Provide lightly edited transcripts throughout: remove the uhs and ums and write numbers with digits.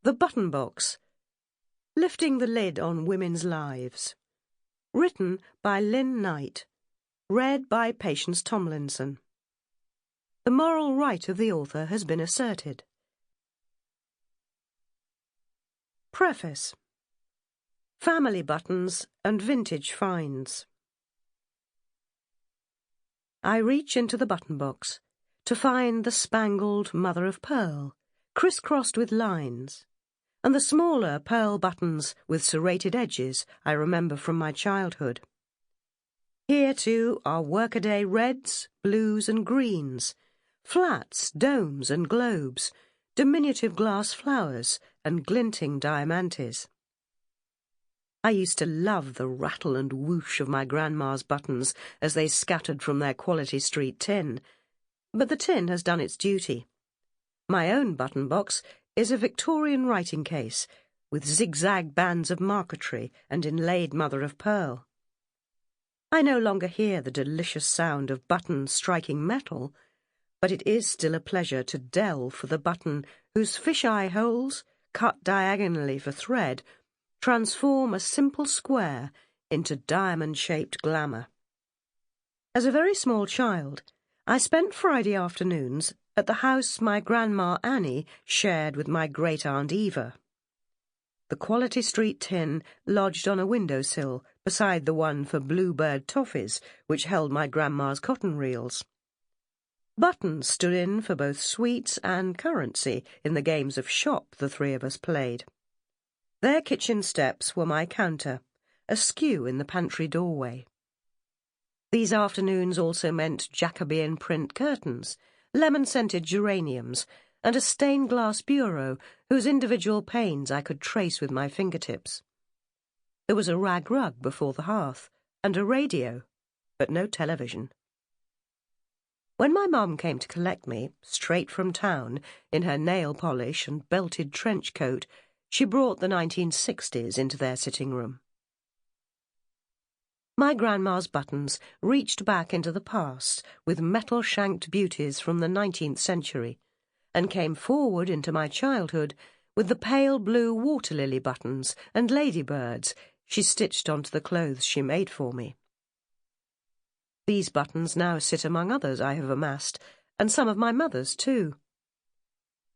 The Button Box. Lifting the Lid on Women's Lives. Written by Lynn Knight. Read by Patience Tomlinson. The moral right of the author has been asserted. Preface. Family buttons and vintage finds. I reach into the button box to find the spangled mother of pearl, crisscrossed with lines, and the smaller pearl buttons with serrated edges I remember from my childhood. Here, too, are workaday reds, blues and greens, flats, domes and globes, diminutive glass flowers and glinting diamantes. I used to love the rattle and whoosh of my grandma's buttons as they scattered from their Quality Street tin, but the tin has done its duty. My own button box is a Victorian writing case with zigzag bands of marquetry and inlaid mother of pearl. I no longer hear the delicious sound of buttons striking metal, but it is still a pleasure to delve for the button whose fish-eye holes, cut diagonally for thread, transform a simple square into diamond-shaped glamour. As a very small child, I spent Friday afternoons at the house my Grandma Annie shared with my great-aunt Eva. The Quality Street tin lodged on a windowsill beside the one for Bluebird toffees which held my grandma's cotton reels. Buttons stood in for both sweets and currency in the games of shop the three of us played. Their kitchen steps were my counter, askew in the pantry doorway. These afternoons also meant Jacobean print curtains, lemon-scented geraniums, and a stained-glass bureau whose individual panes I could trace with my fingertips. There was a rag rug before the hearth, and a radio, but no television. When my mum came to collect me, straight from town, in her nail polish and belted trench coat, she brought the 1960s into their sitting room. My grandma's buttons reached back into the past with metal-shanked beauties from the 19th century, and came forward into my childhood with the pale blue water-lily buttons and ladybirds she stitched onto the clothes she made for me. These buttons now sit among others I have amassed, and some of my mother's too.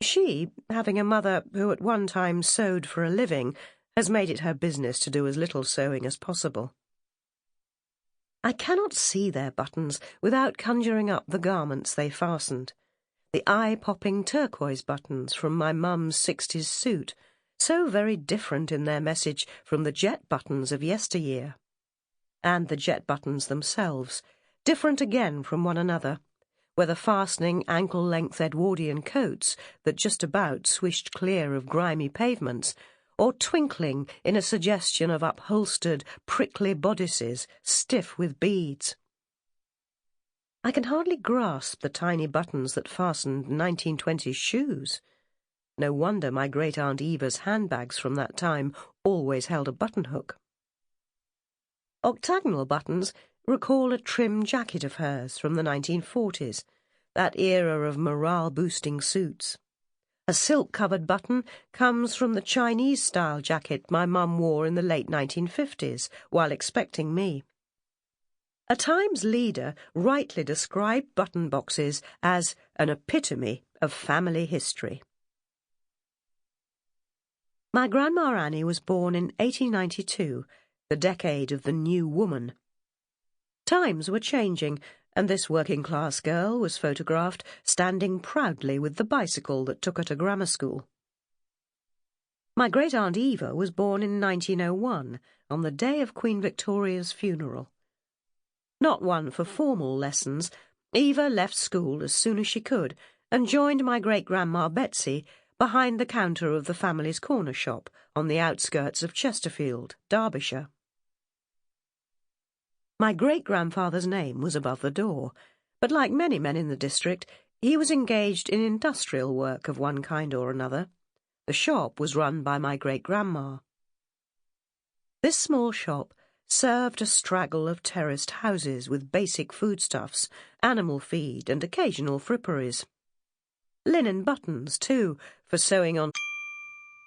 She, having a mother who at one time sewed for a living, has made it her business to do as little sewing as possible. I cannot see their buttons without conjuring up the garments they fastened. The eye-popping turquoise buttons from my mum's 60s suit, so very different in their message from the jet buttons of yesteryear. And the jet buttons themselves, different again from one another, whether fastening ankle-length Edwardian coats that just about swished clear of grimy pavements, or twinkling in a suggestion of upholstered, prickly bodices, stiff with beads. I can hardly grasp the tiny buttons that fastened 1920s shoes. No wonder my great-aunt Eva's handbags from that time always held a button-hook. Octagonal buttons recall a trim jacket of hers from the 1940s, that era of morale-boosting suits. A silk-covered button comes from the Chinese-style jacket my mum wore in the late 1950s while expecting me. A Times leader rightly described button boxes as an epitome of family history. My Grandma Annie was born in 1892, the decade of the New Woman. Times were changing, and this working-class girl was photographed standing proudly with the bicycle that took her to grammar school. My great-aunt Eva was born in 1901, on the day of Queen Victoria's funeral. Not one for formal lessons, Eva left school as soon as she could and joined my great-grandma Betsy behind the counter of the family's corner shop on the outskirts of Chesterfield, Derbyshire. My great-grandfather's name was above the door, but like many men in the district, he was engaged in industrial work of one kind or another. The shop was run by my great-grandma. This small shop served a straggle of terraced houses with basic foodstuffs, animal feed and occasional fripperies. Linen buttons, too, for sewing on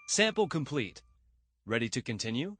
Sample complete. Ready to continue?